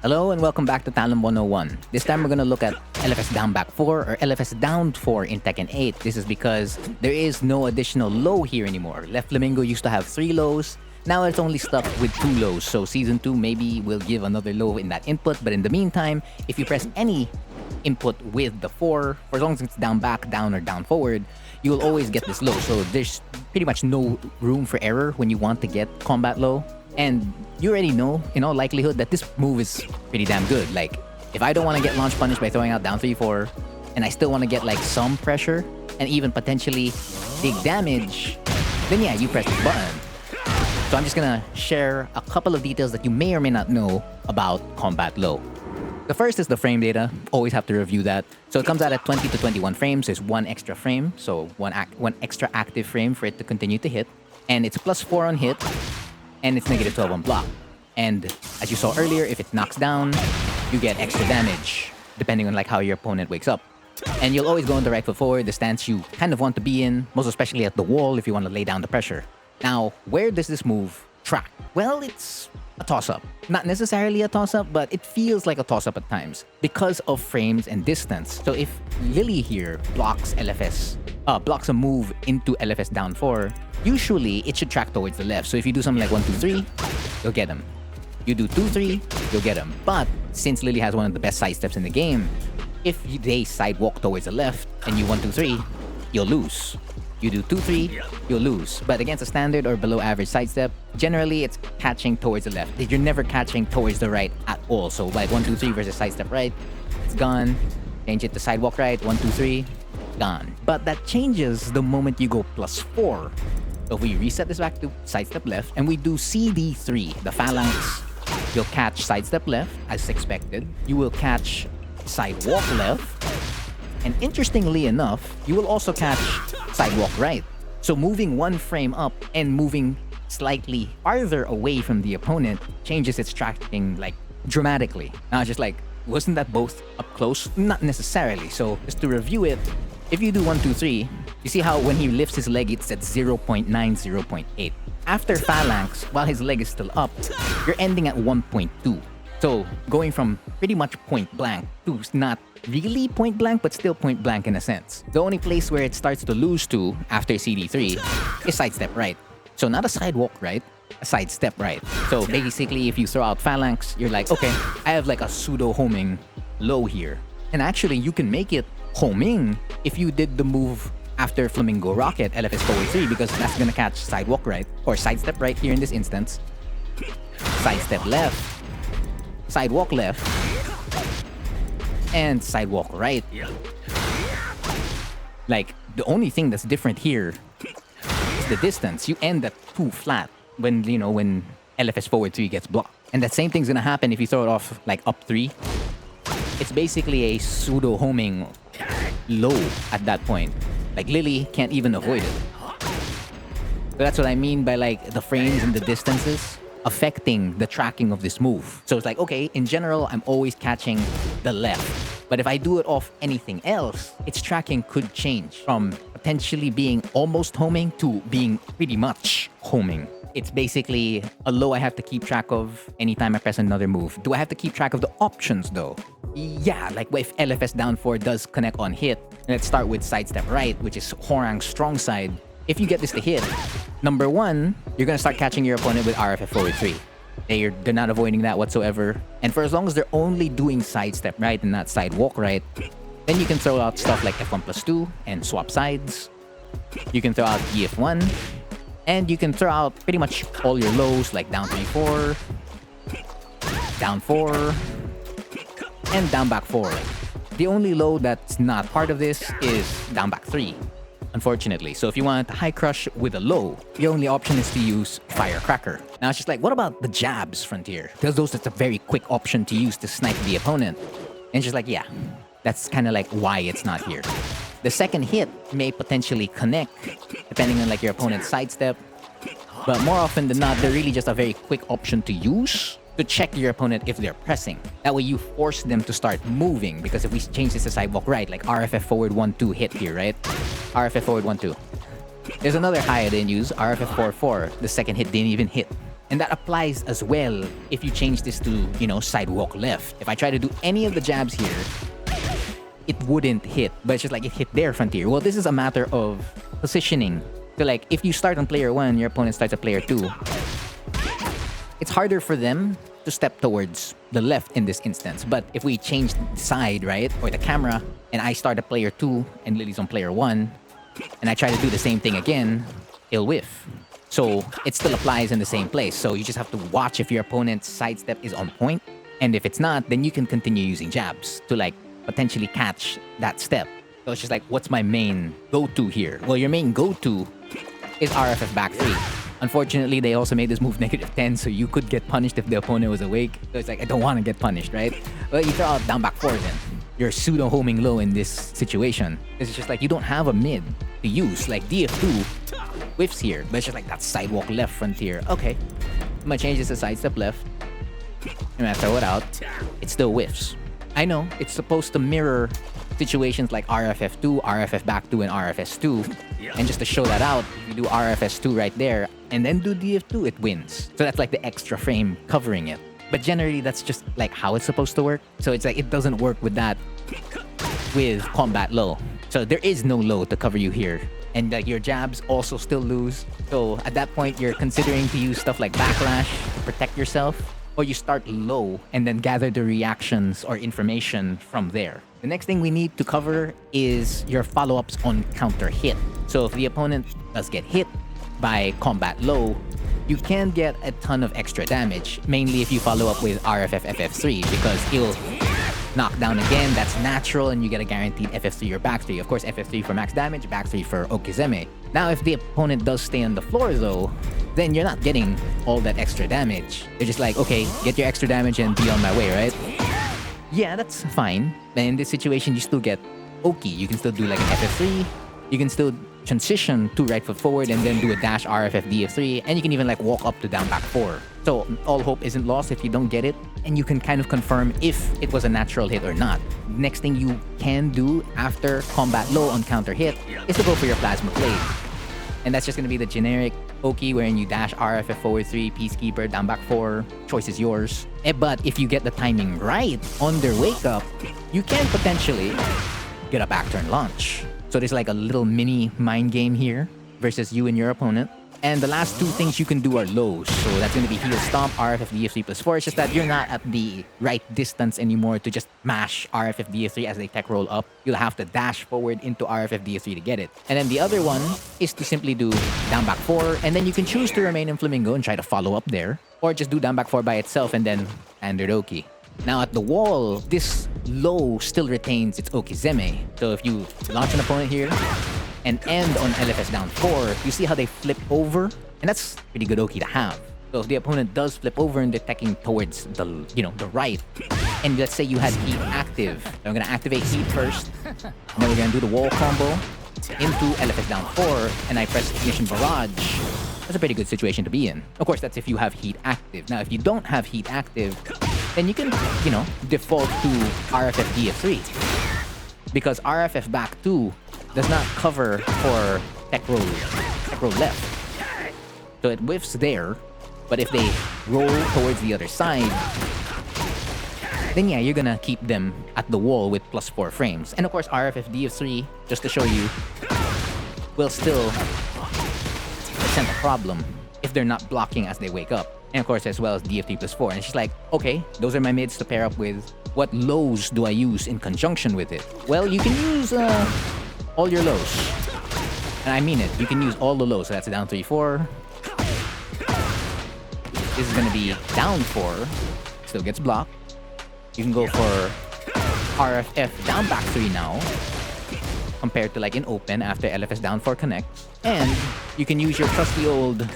Hello and welcome back to Talent 101. This time we're going to look at LFS down back 4 or LFS down 4 in Tekken 8. This is because there is no additional low here anymore. Left Flamingo used to have 3 lows. Now it's only stuck with 2 lows. So Season 2 maybe will give another low in that input. But in the meantime, if you press any input with the 4, for as long as it's down back, down, or down forward, you will always get this low. So there's pretty much no room for error when you want to get combat low. And you already know, in all likelihood, that this move is pretty damn good. Like, if I don't want to get launch punished by throwing out down 3-4, and I still want to get like some pressure, and even potentially big damage, then yeah, you press this button. So I'm just gonna share a couple of details that you may or may not know about combat low. The first is the frame data. Always have to review that. So it comes out at 20 to 21 frames. There's 1 extra frame, so one extra active frame for it to continue to hit. And it's +4 on hit, and it's -12 on block. And as you saw earlier, if it knocks down, you get extra damage, depending on like how your opponent wakes up. And you'll always go on the right foot forward, the stance you kind of want to be in, most especially at the wall if you want to lay down the pressure. Now, where does this move track? Well, it's a toss-up. Not necessarily a toss-up, but it feels like a toss-up at times because of frames and distance. So if Lily here blocks a move into LFS down 4, usually it should track towards the left. So if you do something like 1-2-3, you'll get him. You do 2-3, you'll get him. But since Lily has one of the best side steps in the game, if they sidewalk towards the left and you 1-2-3, you'll lose. You do 2-3, you'll lose. But against a standard or below average sidestep, generally it's catching towards the left. You're never catching towards the right at all. So like 1-2-3 versus sidestep right, it's gone. Change it to sidewalk right, 1-2-3, gone. But that changes the moment you go +4. So if we reset this back to sidestep left and we do CD3, the phalanx, you'll catch sidestep left as expected. You will catch sidewalk left. And interestingly enough, you will also catch sidewalk right. So moving 1 frame up and moving slightly farther away from the opponent changes its tracking like dramatically. Now it's just like, wasn't that both up close? Not necessarily. So just to review it, if you do 1-2-3, you see how when he lifts his leg, it's at 0.9, 0.8. After phalanx, while his leg is still up, you're ending at 1.2. So going from pretty much point blank to not really point blank, but still point blank in a sense. The only place where it starts to lose to after CD3 is sidestep right. So not a sidewalk right, a sidestep right. So basically, if you throw out phalanx, you're like, okay, I have like a pseudo homing low here. And actually, you can make it homing if you did the move after Flamingo Rocket, LFS forward 3, because that's gonna catch sidewalk right, or sidestep right here in this instance, sidestep left, sidewalk left, and sidewalk right. Like, the only thing that's different here is the distance. You end at 2 flat when LFS forward 3 gets blocked. And that same thing's gonna happen if you throw it off like up 3. It's basically a pseudo homing low at that point. Like Lily can't even avoid it. So that's what I mean by like the frames and the distances affecting the tracking of this move. So it's like, okay, in general, I'm always catching the left. But if I do it off anything else, its tracking could change from potentially being almost homing to being pretty much homing. It's basically a low I have to keep track of anytime I press another move. Do I have to keep track of the options though? Yeah, like if LFS down 4 does connect on hit, let's start with sidestep right, which is Hwoarang's strong side. If you get this to hit, number 1, you're gonna start catching your opponent with RFF forward 3. They're not avoiding that whatsoever. And for as long as they're only doing sidestep right and not sidewalk right, then you can throw out stuff like F1+2 and swap sides. You can throw out EF1, and you can throw out pretty much all your lows like down 3-4, down 4, and down back 4. The only low that's not part of this is down back 3. Unfortunately. So if you want to high crush with a low, your only option is to use Firecracker. Now it's just like, what about the jabs, Frontier? Because that's a very quick option to use to snipe the opponent. And it's just like, yeah, that's kind of like why it's not here. The second hit may potentially connect, depending on like your opponent's sidestep. But more often than not, they're really just a very quick option to use to check your opponent if they're pressing. That way you force them to start moving, because if we change this to sidewalk right, like RFF forward 1-2 hit here, right? RFF forward 1-2. There's another high I didn't use, RFF 4-4. The second hit didn't even hit. And that applies as well if you change this to, you know, sidewalk left. If I try to do any of the jabs here, it wouldn't hit, but it's just like it hit their frontier. Well, this is a matter of positioning. So like if you start on player 1, your opponent starts at player 2, it's harder for them to step towards the left in this instance. But if we change the side, right, or the camera, and I start at player 2 and Lily's on player 1, and I try to do the same thing again, it'll whiff. So it still applies in the same place. So you just have to watch if your opponent's sidestep is on point. And if it's not, then you can continue using jabs to like potentially catch that step. So it's just like, what's my main go-to here? Well, your main go-to is RFF back 3. Unfortunately, they also made this move -10, so you could get punished if the opponent was awake. So it's like, I don't want to get punished, right? Well, you throw out down back 4 then. You're pseudo-homing low in this situation. It's just like, you don't have a mid to use. Like DF2 whiffs here, but it's just like that sidewalk left frontier. Okay, I'm gonna change this to sidestep left. I'm gonna throw it out. It still whiffs. I know, it's supposed to mirror situations like RFF2, RFF back 2, and RFS2. And just to show that out, if you do RFS2 right there, and then do DF2, it wins. So that's like the extra frame covering it. But generally, that's just like how it's supposed to work. So it's like, it doesn't work with that with combat low. So there is no low to cover you here. And like your jabs also still lose. So at that point, you're considering to use stuff like backlash to protect yourself. Or you start low and then gather the reactions or information from there. The next thing we need to cover is your follow-ups on counter hit. So if the opponent does get hit by combat low, you can get a ton of extra damage, mainly if you follow up with RFF FF3, because it'll knock down again, that's natural, and you get a guaranteed FF3 or back 3. Of course, FF3 for max damage, back 3 for Okizeme. Now, if the opponent does stay on the floor though, then you're not getting all that extra damage. You're just like, okay, get your extra damage and be on my way, right? Yeah, that's fine. And in this situation, you still get Oki. You can still do like an FF3. You can still transition to right foot forward and then do a dash RFF DF3. And you can even like walk up to down back 4. So all hope isn't lost if you don't get it. And you can kind of confirm if it was a natural hit or not. Next thing you can do after combat low on counter hit is to go for your plasma blade. And that's just going to be the generic Oki wherein you dash RFF forward 3, Peacekeeper, down back 4. Choice is yours. But if you get the timing right on their wake up, you can potentially get a back turn launch. So there's like a little mini mind game here versus you and your opponent. And the last two things you can do are lows. So that's going to be Heal Stomp, RFF D+4. It's just that you're not at the right distance anymore to just mash RFF D+3 as they tech roll up. You'll have to dash forward into RFF D+3 to get it. And then the other one is to simply do down back 4. And then you can choose to remain in Flamingo and try to follow up there. Or just do down back 4 by itself and then standard Oki. Now at the wall, this low still retains its Okizeme. So if you launch an opponent here and end on LFS down 4, you see how they flip over? And that's pretty good Oki to have. So if the opponent does flip over and they're teching towards the, the right, and let's say you had heat active, I'm gonna activate heat first, and then we're gonna do the wall combo into LFS down 4, and I press Ignition Barrage. That's a pretty good situation to be in. Of course, that's if you have heat active. Now, if you don't have heat active, then you can, default to RFF DF3. Because RFF back 2 does not cover for tech roll left. So it whiffs there, but if they roll towards the other side, then yeah, you're gonna keep them at the wall with +4 frames. And of course, RFF DF3, just to show you, will still present a problem if they're not blocking as they wake up. And of course, as well as DF3+4. And it's just like, okay, those are my mids to pair up with. What lows do I use in conjunction with it? Well, you can use all your lows. And I mean it, you can use all the lows. So that's a down 3, 4. This is gonna be down 4. Still gets blocked. You can go for RFF down back 3 now, compared to like in open after LFS down 4 connects. And you can use your trusty old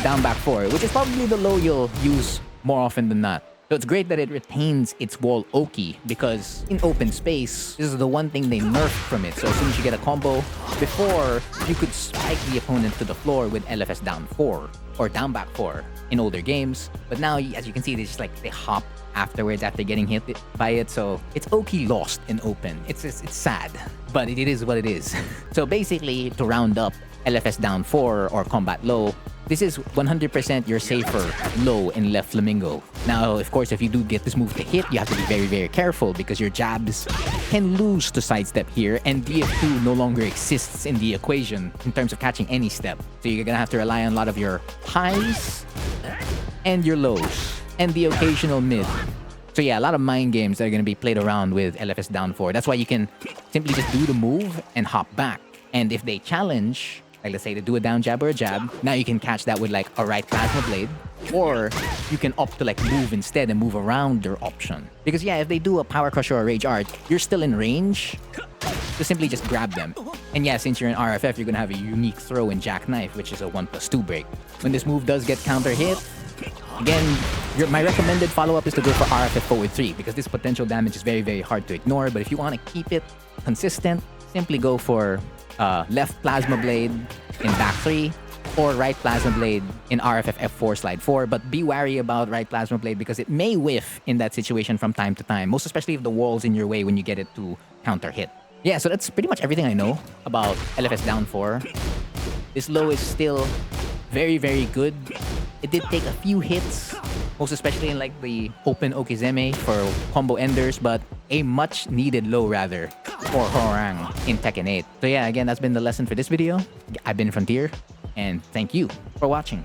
down back 4, which is probably the low you'll use more often than not. So it's great that it retains its wall Oki, because in open space, this is the one thing they nerfed from it. So as soon as you get a combo, before you could spike the opponent to the floor with LFS down 4 or down back 4 in older games. But now, as you can see, they just like they hop afterwards after getting hit by it. So it's Oki lost in open. It's sad, but it is what it is. So basically, to round up LFS down 4 or combat low, this is 100% your safer low in Left Flamingo. Now, of course, if you do get this move to hit, you have to be very, very careful because your jabs can lose to sidestep here, and DF2 no longer exists in the equation in terms of catching any step. So you're gonna have to rely on a lot of your highs and your lows and the occasional mid. So yeah, a lot of mind games that are gonna be played around with LFS down 4. That's why you can simply just do the move and hop back. And if they challenge, like let's say they do a down jab or a jab, now you can catch that with like a right plasma blade, or you can opt to like move instead and move around their option. Because yeah, if they do a power crush or a rage art, you're still in range to simply just grab them. And yeah, since you're in RFF, you're gonna have a unique throw in jackknife, which is a 1+2 break. When this move does get counter hit, again, my recommended follow-up is to go for RFF forward 3 because this potential damage is very, very hard to ignore. But if you want to keep it consistent, simply go for left plasma blade in back 3 or right plasma blade in RFF F4 slide 4. But be wary about right plasma blade because it may whiff in that situation from time to time, most especially if the wall's in your way when you get it to counter hit. Yeah, so that's pretty much everything I know about LFS down 4. This low is still very, very good. It did take a few hits, most especially in like the open Okizeme for combo enders, but a much needed low rather for Hwoarang in Tekken 8. So yeah, again, that's been the lesson for this video. I've been Frontier, and thank you for watching.